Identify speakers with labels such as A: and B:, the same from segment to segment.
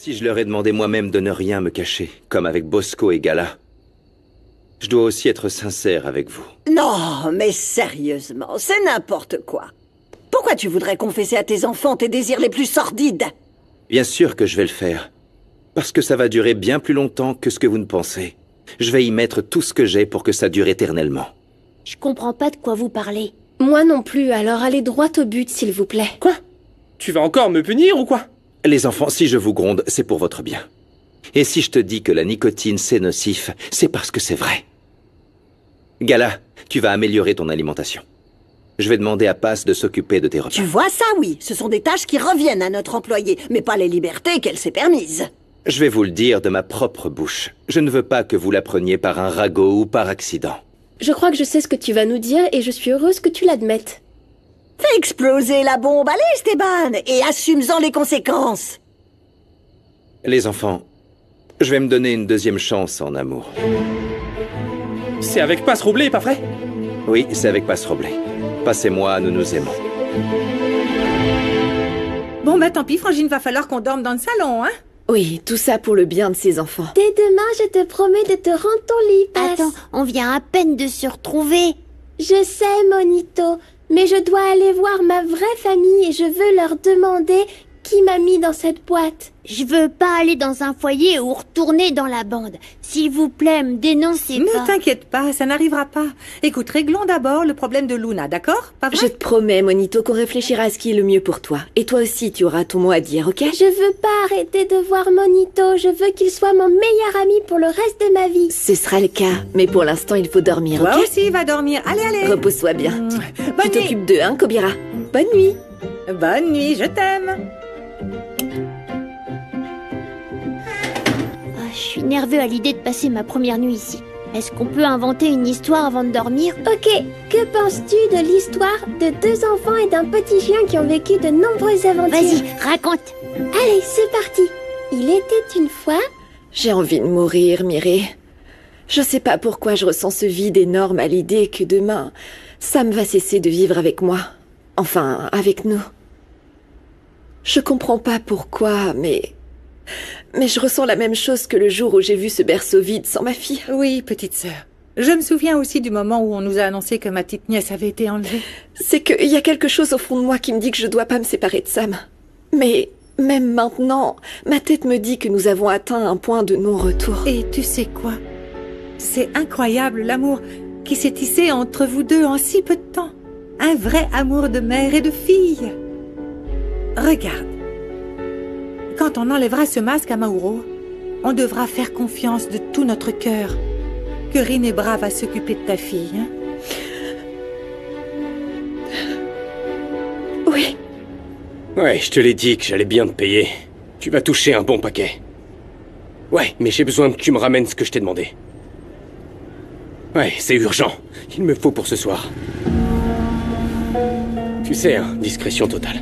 A: Si je leur ai demandé moi-même de ne rien me cacher, comme avec Bosco et Gala, je dois aussi être sincère avec vous.
B: Non, mais sérieusement, c'est n'importe quoi. Pourquoi tu voudrais confesser à tes enfants tes désirs les plus sordides?
A: Bien sûr que je vais le faire. Parce que ça va durer bien plus longtemps que ce que vous ne pensez. Je vais y mettre tout ce que j'ai pour que ça dure éternellement.
C: Je comprends pas de quoi vous parlez.
D: Moi non plus, alors allez droit au but, s'il vous plaît.
E: Quoi? Tu vas encore me punir ou quoi?
A: Les enfants, si je vous gronde, c'est pour votre bien. Et si je te dis que la nicotine, c'est nocif, c'est parce que c'est vrai. Gala, tu vas améliorer ton alimentation. Je vais demander à Paz de s'occuper de tes repas.
B: Tu vois ça, oui. Ce sont des tâches qui reviennent à notre employé, mais pas les libertés qu'elle s'est permises.
A: Je vais vous le dire de ma propre bouche. Je ne veux pas que vous l'appreniez par un ragot ou par accident.
D: Je crois que je sais ce que tu vas nous dire et je suis heureuse que tu l'admettes.
B: Fais exploser la bombe, allez, Esteban, et assume-en les conséquences.
A: Les enfants, je vais me donner une deuxième chance en amour.
E: C'est avec Paz Roblé, pas vrai?
A: Oui, c'est avec Paz Roblé. Paz et moi, nous nous aimons.
F: Bon, bah tant pis, Frangine, va falloir qu'on dorme dans le salon, hein?
D: Oui, tout ça pour le bien de ses enfants.
C: Dès demain, je te promets de te rendre ton lit, Paz. Attends, on vient à peine de se retrouver.
D: Je sais, Monito, mais je dois aller voir ma vraie famille et je veux leur demander qui m'a mis dans cette boîte.
C: Je veux pas aller dans un foyer ou retourner dans la bande. S'il vous plaît, me dénoncez pas.
F: Ne t'inquiète pas, ça n'arrivera pas. Écoute, réglons d'abord le problème de Luna, d'accord? Pas vrai?
D: Je te promets, Monito, qu'on réfléchira à ce qui est le mieux pour toi. Et toi aussi, tu auras ton mot à dire, ok? Je veux pas arrêter de voir Monito. Je veux qu'il soit mon meilleur ami pour le reste de ma vie. Ce sera le cas, mais pour l'instant, il faut dormir,
F: Toi
D: ok?
F: aussi, va dormir. Allez, allez.
D: Repose-toi bien.
F: Bonne
D: Tu
F: nuit.
D: t'occupes d'eux, hein, Kobira? Bonne nuit.
F: Bonne nuit, je t'aime.
C: Je suis nerveux à l'idée de passer ma première nuit ici. Est-ce qu'on peut inventer une histoire avant de dormir?
D: Ok, que penses-tu de l'histoire de deux enfants et d'un petit chien qui ont vécu de nombreuses aventures?
C: Vas-y, raconte.
D: Allez, c'est parti. Il était une fois... J'ai envie de mourir, Mireille. Je sais pas pourquoi je ressens ce vide énorme à l'idée que demain, Sam va cesser de vivre avec moi. Enfin, avec nous. Je comprends pas pourquoi, mais je ressens la même chose que le jour où j'ai vu ce berceau vide sans ma fille.
F: Oui, petite sœur. Je me souviens aussi du moment où on nous a annoncé que ma petite nièce avait été enlevée.
D: C'est qu'il y a quelque chose au fond de moi qui me dit que je dois pas me séparer de Sam. Mais même maintenant, ma tête me dit que nous avons atteint un point de non-retour.
F: Et tu sais quoi? C'est incroyable l'amour qui s'est tissé entre vous deux en si peu de temps. Un vrai amour de mère et de fille. Regarde. Quand on enlèvera ce masque à Mauro, on devra faire confiance de tout notre cœur que Rinebra va s'occuper de ta fille. Hein?
D: Oui.
G: Ouais, je te l'ai dit que j'allais bien te payer. Tu vas toucher un bon paquet. Ouais, mais j'ai besoin que tu me ramènes ce que je t'ai demandé. Ouais, c'est urgent. Il me faut pour ce soir. Tu sais, hein, discrétion totale.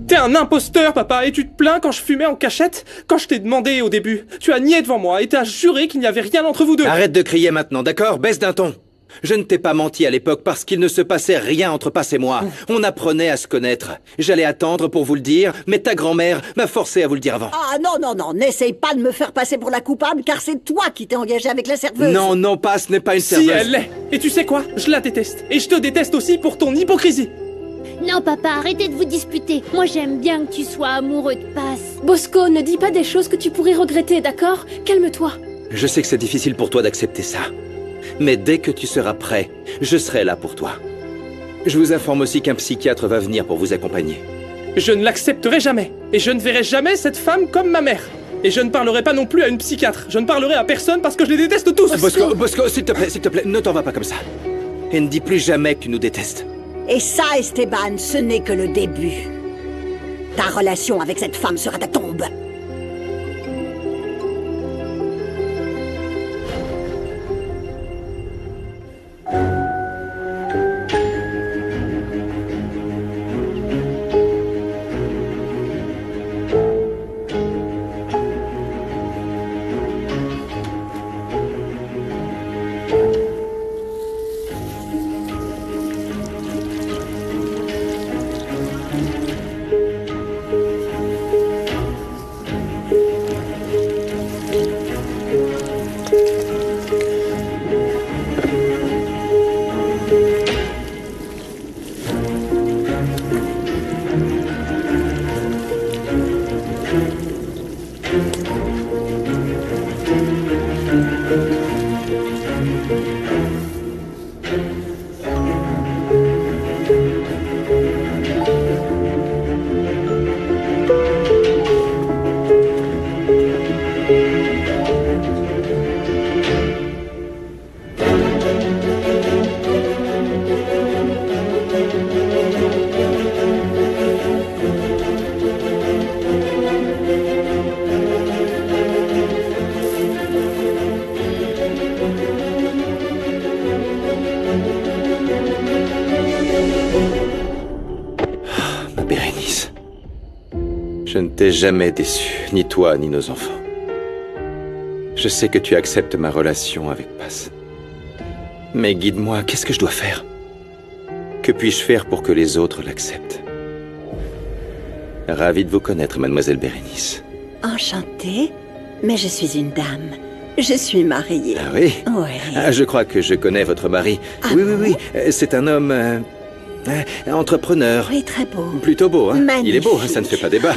E: T'es un imposteur, papa, et tu te plains quand je fumais en cachette? Quand je t'ai demandé au début, tu as nié devant moi et t'as juré qu'il n'y avait rien entre vous deux.
A: Arrête de crier maintenant, d'accord? Baisse d'un ton. Je ne t'ai pas menti à l'époque parce qu'il ne se passait rien entre Paz et moi. On apprenait à se connaître. J'allais attendre pour vous le dire, mais ta grand-mère m'a forcé à vous le dire avant.
B: Ah non, non, non, n'essaye pas de me faire passer pour la coupable, car c'est toi qui t'es engagé avec la serveuse.
A: Non, non, Paz n'est pas une serveuse.
E: Si elle l'est. Et tu sais quoi? Je la déteste. Et je te déteste aussi pour ton hypocrisie.
C: Non, papa, arrêtez de vous disputer. Moi, j'aime bien que tu sois amoureux de Paz.
D: Bosco, ne dis pas des choses que tu pourrais regretter, d'accord? Calme-toi.
A: Je sais que c'est difficile pour toi d'accepter ça. Mais dès que tu seras prêt, je serai là pour toi. Je vous informe aussi qu'un psychiatre va venir pour vous accompagner.
E: Je ne l'accepterai jamais. Et je ne verrai jamais cette femme comme ma mère. Et je ne parlerai pas non plus à une psychiatre. Je ne parlerai à personne parce que je les déteste tous.
A: Bosco, s'il te plaît, ne t'en va pas comme ça. Et ne dis plus jamais que tu nous détestes.
B: Et ça, Esteban, ce n'est que le début. Ta relation avec cette femme sera ta tombe.
A: Je ne t'ai jamais déçu, ni toi, ni nos enfants. Je sais que tu acceptes ma relation avec Paz. Mais guide-moi, qu'est-ce que je dois faire? Que puis-je faire pour que les autres l'acceptent? Ravi de vous connaître, mademoiselle Bérénice.
B: Enchantée, mais je suis une dame. Je suis mariée.
A: Ah oui?
B: Ouais.
A: Ah, je crois que je connais votre mari.
B: Ah
A: oui,
B: bon?
A: oui, oui. C'est un homme... entrepreneur.
B: Oui, très beau.
A: Plutôt beau, hein?
B: Magnifique.
A: Il est beau, ça ne fait pas débat.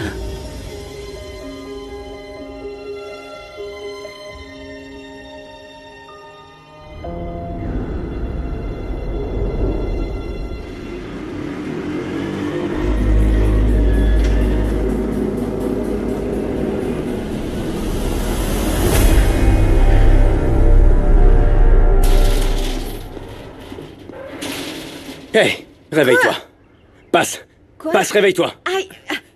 G: Hé, réveille-toi. Passe.
D: Quoi?
G: Passe, réveille-toi.
D: Aïe,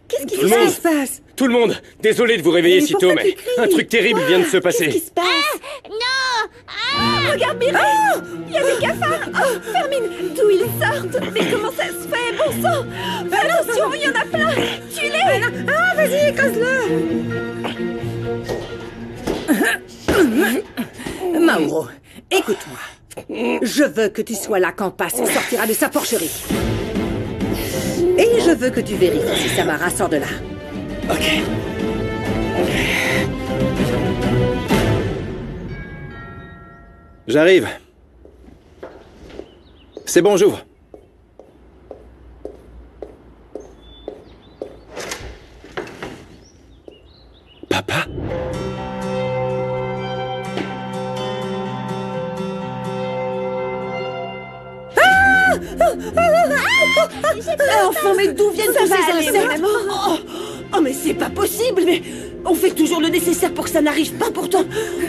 D: qu'est-ce qui
G: Tout le
D: se
G: monde.
F: Qu'est-ce qui se passe?
G: Tout le monde, désolé de vous réveiller
F: Mais
G: si
F: pourquoi
G: tôt,
F: tu
G: mais
F: cries?
G: un truc terrible vient de se
D: Qu'est-ce qui
G: passer.
D: se passe?
C: Non.
D: Regarde, Mireille! Il y a des cafards! Oh, Fermine, d'où ils sortent? Mais comment ça se fait, bon sang? Fais attention, il y en a plein! Tue-les!
F: Ah, vas-y, casse-le! Mauro, écoute-moi. Je veux que tu sois là quand Paz sortira de sa porcherie. Et je veux que tu vérifies si Samara sort de là.
A: Ok. J'arrive. C'est bon, j'ouvre. Papa?
B: Enfant, mais d'où viennent tous ces insectes? Oh, mais c'est pas possible, mais on fait toujours le nécessaire pour que ça n'arrive pas pourtant.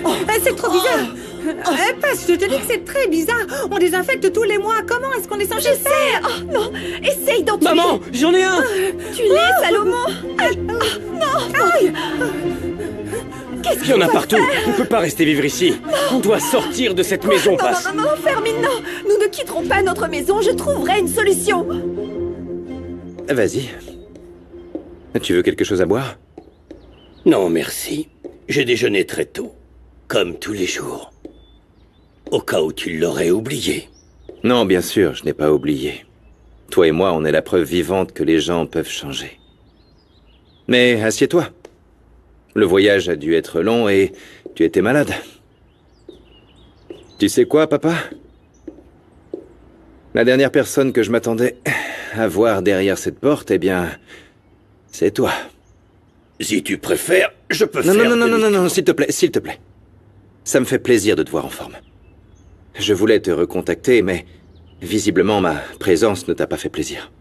B: Oh,
F: C'est trop bizarre. Paz, je te dis que c'est très bizarre. On désinfecte tous les mois. Comment est-ce qu'on est censé faire?
D: Oh non! Essaye d'en tuer!
G: Maman, j'en ai un.
D: Tue-les, Salomon! Aïe!
G: Il y en a partout. On peut pas rester vivre ici. On doit sortir de cette maison, Passe.
D: Non, Fermine, non! Nous ne quitterons pas notre maison, je trouverai une solution!
A: Vas-y. Tu veux quelque chose à boire?
H: Non, merci. J'ai déjeuné très tôt, comme tous les jours. Au cas où tu l'aurais oublié.
A: Non, bien sûr, je n'ai pas oublié. Toi et moi, on est la preuve vivante que les gens peuvent changer. Mais assieds-toi. Le voyage a dû être long et tu étais malade. Tu sais quoi, papa? La dernière personne que je m'attendais à voir derrière cette porte, eh bien, c'est toi.
H: Si tu préfères, je peux
A: Non,
H: faire...
A: non, non, non,
H: demi-
A: non, non, s'il te plaît, s'il te plaît. Ça me fait plaisir de te voir en forme. Je voulais te recontacter, mais visiblement ma présence ne t'a pas fait plaisir.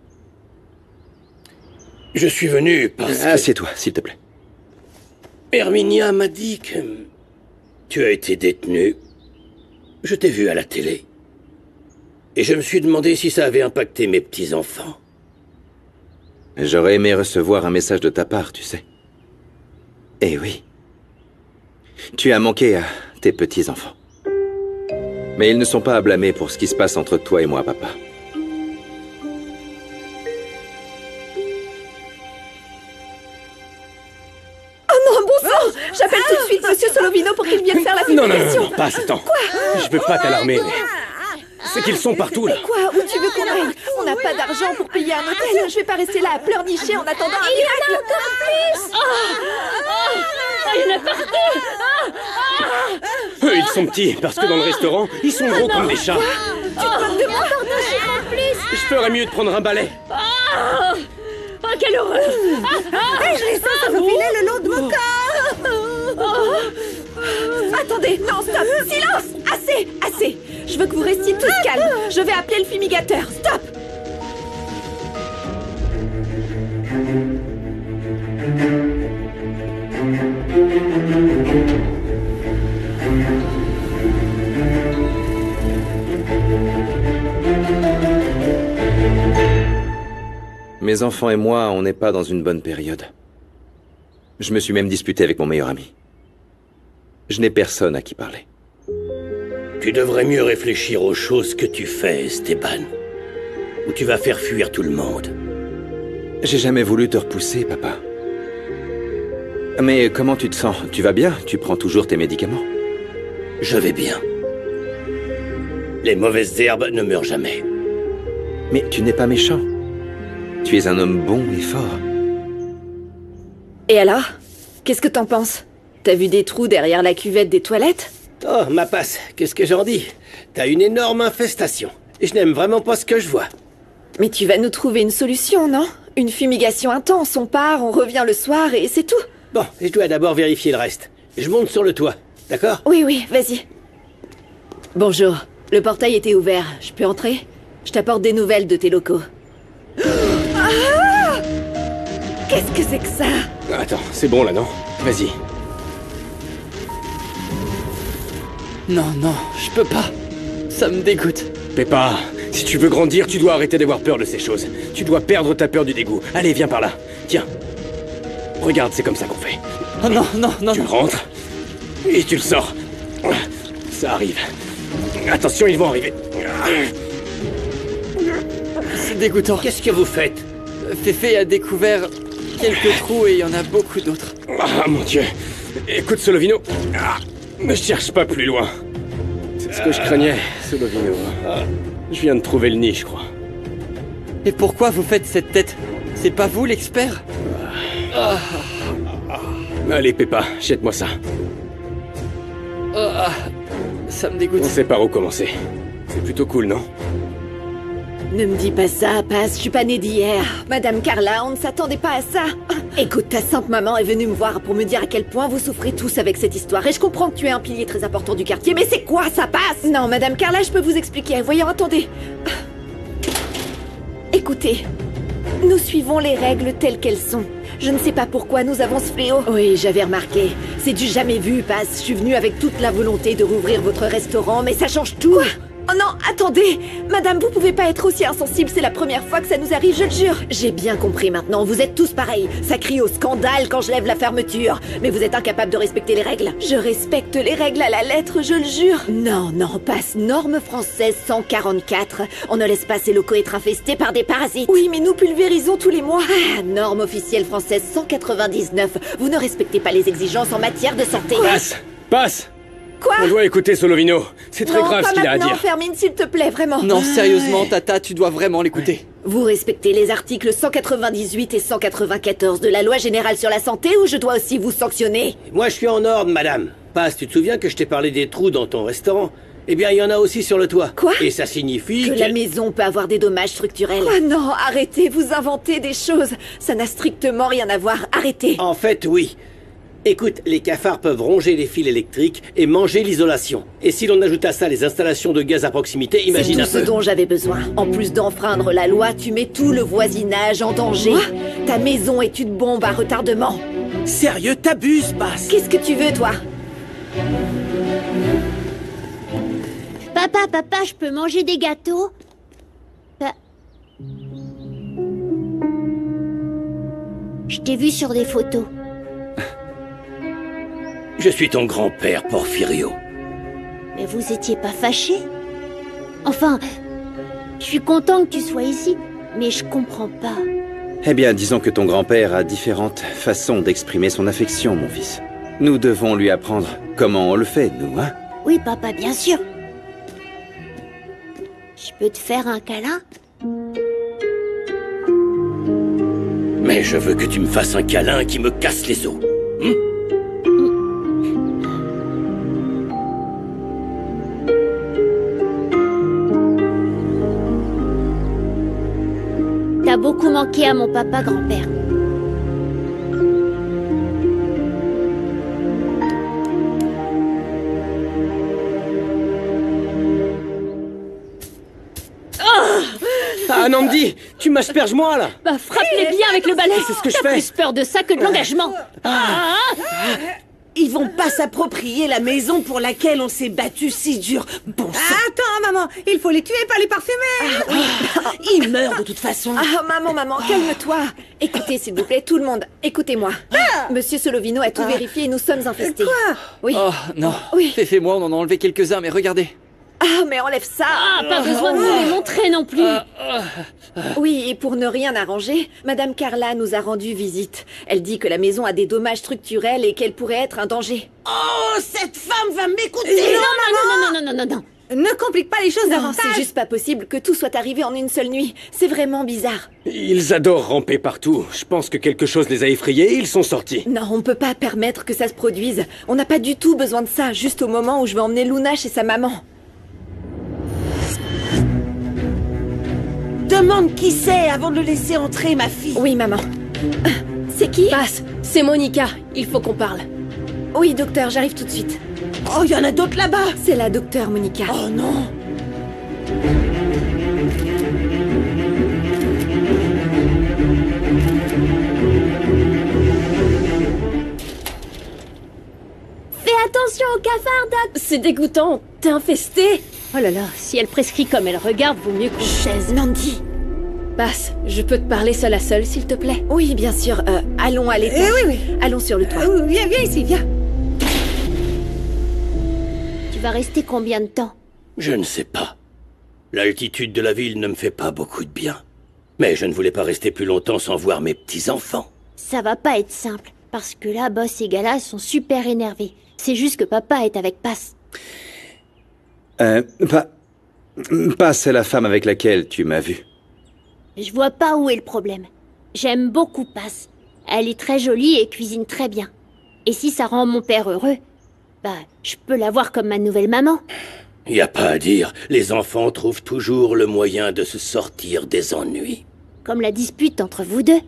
H: Je suis venu parce que
A: Assieds-toi, s'il te plaît.
H: Herminia m'a dit que tu as été détenu. Je t'ai vu à la télé. Et je me suis demandé si ça avait impacté mes petits-enfants.
A: J'aurais aimé recevoir un message de ta part, tu sais. Eh oui. Tu as manqué à tes petits-enfants. Mais ils ne sont pas à blâmer pour ce qui se passe entre toi et moi, papa.
D: Non, bon sang! J'appelle tout de suite Monsieur Solovino pour qu'il vienne faire la
G: Non,
D: fumigation!
G: Passe, attends. Je veux pas t'alarmer, mais... C'est qu'ils sont partout, là.
D: Quoi? Où tu veux qu'on aille? On n'a pas d'argent pour payer un hôtel. Je vais pas rester là à pleurnicher en attendant un miracle.
G: Eux, ils sont petits, parce que dans le restaurant, ils sont gros comme des chats.
D: Tu te moques de moi?
G: Je ferais mieux de prendre un balai.
F: Je les sens se faufiler le long de mon corps.
D: Attendez, non, stop! Silence! Assez! Assez! Je veux que vous restiez tous calmes. Je vais appeler le fumigateur. Stop!
A: Mes enfants et moi, on n'est pas dans une bonne période. Je me suis même disputé avec mon meilleur ami. Je n'ai personne à qui parler.
H: Tu devrais mieux réfléchir aux choses que tu fais, Esteban. Ou tu vas faire fuir tout le monde.
A: J'ai jamais voulu te repousser, papa. Mais comment tu te sens? Tu vas bien? Tu prends toujours tes médicaments?
H: Je vais bien. Les mauvaises herbes ne meurent jamais.
A: Mais tu n'es pas méchant. Tu es un homme bon et fort.
D: Et alors? Qu'est-ce que t'en penses? T'as vu des trous derrière la cuvette des toilettes?
H: Oh, ma passe, qu'est-ce que j'en dis? T'as une énorme infestation. Et je n'aime vraiment pas ce que je vois.
D: Mais tu vas nous trouver une solution, non? Une fumigation intense, on part, on revient le soir et c'est tout.
H: Bon, je dois d'abord vérifier le reste. Je monte sur le toit, d'accord?
D: Oui, oui, vas-y. Bonjour, le portail était ouvert. Je peux entrer? Je t'apporte des nouvelles de tes locaux. Ah! Qu'est-ce que c'est que ça?
G: Attends, c'est bon là, non? Vas-y.
I: Non, non, je peux pas. Ça me dégoûte.
G: Peppa, si tu veux grandir, tu dois arrêter d'avoir peur de ces choses. Tu dois perdre ta peur du dégoût. Allez, viens par là. Tiens. Regarde, c'est comme ça qu'on fait.
I: Oh non, non, non,
G: Tu
I: non.
G: rentres et tu le sors. Ça arrive. Attention, ils vont arriver.
I: C'est dégoûtant.
H: Qu'est-ce que vous faites?
I: Féfé a découvert quelques trous et il y en a beaucoup d'autres.
G: Ah, mon Dieu. Écoute, Solovino. Ne cherche pas plus loin. C'est ce que je craignais, Solovino. Je viens de trouver le nid, je crois.
I: Et pourquoi vous faites cette tête? C'est pas vous l'expert?
G: Allez, Peppa, jette-moi ça.
I: Ça me dégoûte.
G: On sait par où commencer. C'est plutôt cool, non?
D: Ne me dis pas ça, Paz, je suis pas née d'hier. Madame Carla, on ne s'attendait pas à ça. Écoute, ta sainte maman est venue me voir pour me dire à quel point vous souffrez tous avec cette histoire. Et je comprends que tu es un pilier très important du quartier, mais c'est quoi ça passe? Non, Madame Carla, je peux vous expliquer. Voyons, attendez. Écoutez, nous suivons les règles telles qu'elles sont. Je ne sais pas pourquoi nous avons ce fléau. Oui, j'avais remarqué. C'est du jamais vu, Paz. Je suis venue avec toute la volonté de rouvrir votre restaurant, mais ça change tout. Quoi? Oh non, attendez! Madame, vous pouvez pas être aussi insensible, c'est la première fois que ça nous arrive, je le jure! J'ai bien compris maintenant, vous êtes tous pareils. Ça crie au scandale quand je lève la fermeture. Mais vous êtes incapables de respecter les règles. Je respecte les règles à la lettre, je le jure. Non, non, passe norme française 144. On ne laisse pas ces locaux être infestés par des parasites. Oui, mais nous pulvérisons tous les mois. Ah, norme officielle française 199. Vous ne respectez pas les exigences en matière de santé.
G: Passe! Passe!
D: Quoi?
G: On doit écouter Solovino. C'est très grave ce qu'il a à dire.
D: Non, Fermine, s'il te plaît, vraiment.
I: Non, sérieusement, Tata, tu dois vraiment l'écouter.
D: Vous respectez les articles 198 et 194 de la loi générale sur la santé ou je dois aussi vous sanctionner?
H: Moi, je suis en ordre, madame. Passe, tu te souviens que je t'ai parlé des trous dans ton restaurant? Eh bien, il y en a aussi sur le toit.
D: Quoi?
H: Et ça signifie
D: Que la maison peut avoir des dommages structurels. Quoi? Non, arrêtez, vous inventez des choses. Ça n'a strictement rien à voir, arrêtez.
H: En fait, oui. Écoute, les cafards peuvent ronger les fils électriques et manger l'isolation. Et si l'on ajoute à ça les installations de gaz à proximité,
D: C'est
H: imagine
D: tout
H: un
D: ce
H: peu.
D: dont j'avais besoin. En plus d'enfreindre la loi, tu mets tout le voisinage en danger. Ta maison est une bombe à retardement.
B: Sérieux, t'abuses, Passe.
D: Qu'est-ce que tu veux, toi?
C: Papa, je peux manger des gâteaux? Je t'ai vu sur des photos.
H: Je suis ton grand-père, Porfirio.
C: Mais vous étiez pas fâché? Enfin, je suis content que tu sois ici, mais je comprends pas.
A: Eh bien, disons que ton grand-père a différentes façons d'exprimer son affection, mon fils. Nous devons lui apprendre comment on le fait, nous, hein?
C: Oui, papa, bien sûr. Je peux te faire un câlin?
H: Mais je veux que tu me fasses un câlin qui me casse les os.
C: T'as beaucoup manqué à mon papa grand-père.
G: Ah, Nandi, tu m'asperges moi, là!
B: Bah, frappe-les bien avec le balai.
G: C'est ce que je
B: T'as
G: fais.
B: plus peur de ça que de l'engagement. Ils vont pas s'approprier la maison pour laquelle on s'est battu si dur. Bon sang.
F: Attends, maman, il faut les tuer, pas les parfumer.
B: Ils meurent de toute façon.
D: Ah, maman, calme-toi. Écoutez, s'il vous plaît, tout le monde, écoutez-moi. Monsieur Solovino a tout vérifié et nous sommes infestés.
F: Quoi?
D: Oui.
I: Oh, non.
D: Oui.
I: Féfé et moi, on en a enlevé quelques-uns, mais regardez.
D: Ah, mais enlève ça!
C: Ah, pas besoin de me les montrer non plus.
D: Oui, et pour ne rien arranger, Madame Carla nous a rendu visite. Elle dit que la maison a des dommages structurels et qu'elle pourrait être un danger.
B: Oh, cette femme va m'écouter!
C: Non.
F: Ne complique pas les choses
D: Non,
F: davantage.
D: c'est juste pas possible que tout soit arrivé en une seule nuit. C'est vraiment bizarre.
G: Ils adorent ramper partout. Je pense que quelque chose les a effrayés et ils sont sortis.
D: Non, on peut pas permettre que ça se produise. On n'a pas du tout besoin de ça, juste au moment où je vais emmener Luna chez sa maman.
B: Demande qui c'est avant de le laisser entrer, ma fille.
D: Oui, maman. C'est qui?
J: Passe, c'est Monica. Il faut qu'on parle.
D: Oui, docteur, j'arrive tout de suite.
B: Oh, il y en a d'autres là-bas.
D: C'est la docteure Monica.
B: Oh non.
C: Fais attention au cafard, Doc.
J: C'est dégoûtant. T'es infesté.
C: Oh là là, si elle prescrit comme elle regarde, vaut mieux qu'on chaise.
D: Nandi.
J: Passe, je peux te parler seul à seul, s'il te plaît?
D: Oui, bien sûr. Allons à l'étage.
F: Oui.
D: Allons sur le toit.
F: Viens ici, viens.
C: Tu vas rester combien de temps?
H: Je ne sais pas. L'altitude de la ville ne me fait pas beaucoup de bien. Mais je ne voulais pas rester plus longtemps sans voir mes petits-enfants.
C: Ça va pas être simple, parce que là, Boss et Gala sont super énervés. C'est juste que papa est avec Pass.
A: Pass, c'est la femme avec laquelle tu m'as vu.
C: Je vois pas où est le problème. J'aime beaucoup Pass. Elle est très jolie et cuisine très bien. Et si ça rend mon père heureux, je peux la voir comme ma nouvelle maman.
H: Y a pas à dire, les enfants trouvent toujours le moyen de se sortir des ennuis.
C: Comme la dispute entre vous deux.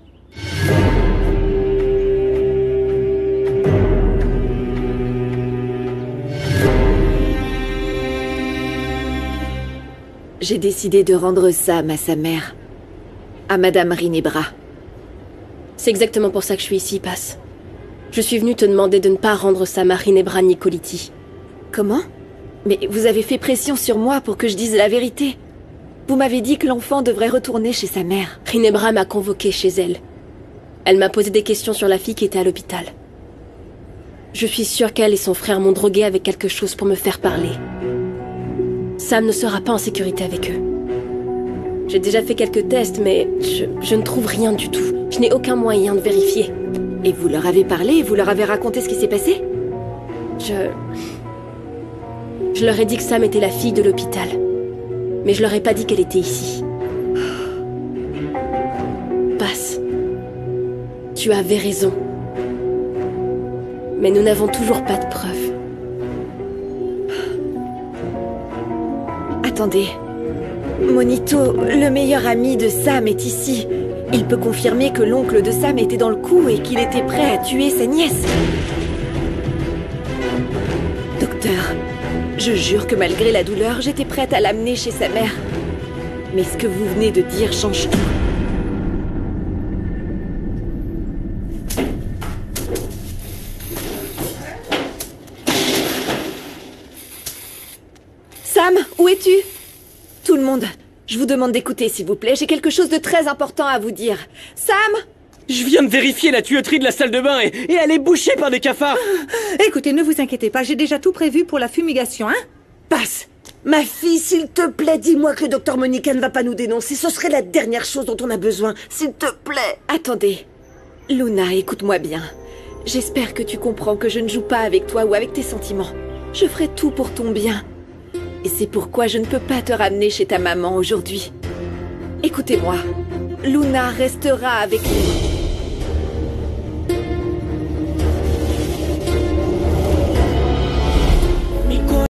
D: J'ai décidé de rendre Sam à sa mère. À Madame Rinebra.
J: C'est exactement pour ça que je suis ici, Passe. Je suis venue te demander de ne pas rendre Sam à Rinebra Nicoliti.
D: Comment? Mais vous avez fait pression sur moi pour que je dise la vérité. Vous m'avez dit que l'enfant devrait retourner chez sa mère.
J: Rinebra m'a convoquée chez elle. Elle m'a posé des questions sur la fille qui était à l'hôpital. Je suis sûre qu'elle et son frère m'ont droguée avec quelque chose pour me faire parler. Sam ne sera pas en sécurité avec eux. J'ai déjà fait quelques tests, mais je ne trouve rien du tout. Je n'ai aucun moyen de vérifier.
D: Et vous leur avez parlé? Vous leur avez raconté ce qui s'est passé?
J: Je leur ai dit que Sam était la fille de l'hôpital. Mais je leur ai pas dit qu'elle était ici. Passe. Tu avais raison. Mais nous n'avons toujours pas de preuves.
D: Attendez. Monito, le meilleur ami de Sam est ici. Il peut confirmer que l'oncle de Sam était dans le coup et qu'il était prêt à tuer sa nièce. Docteur, je jure que malgré la douleur, j'étais prête à l'amener chez sa mère. Mais ce que vous venez de dire change tout. Sam, où es-tu? Tout le monde, je vous demande d'écouter, s'il vous plaît. J'ai quelque chose de très important à vous dire. Sam!
G: Je viens de vérifier la tuyauterie de la salle de bain et elle est bouchée par des cafards.
F: Écoutez, ne vous inquiétez pas, j'ai déjà tout prévu pour la fumigation, hein?
B: Passe. Ma fille, s'il te plaît, dis-moi que le docteur Monica ne va pas nous dénoncer. Ce serait la dernière chose dont on a besoin. S'il te plaît.
D: Attendez. Luna, écoute-moi bien. J'espère que tu comprends que je ne joue pas avec toi ou avec tes sentiments. Je ferai tout pour ton bien. Et c'est pourquoi je ne peux pas te ramener chez ta maman aujourd'hui. Écoutez-moi. Luna restera avec nous.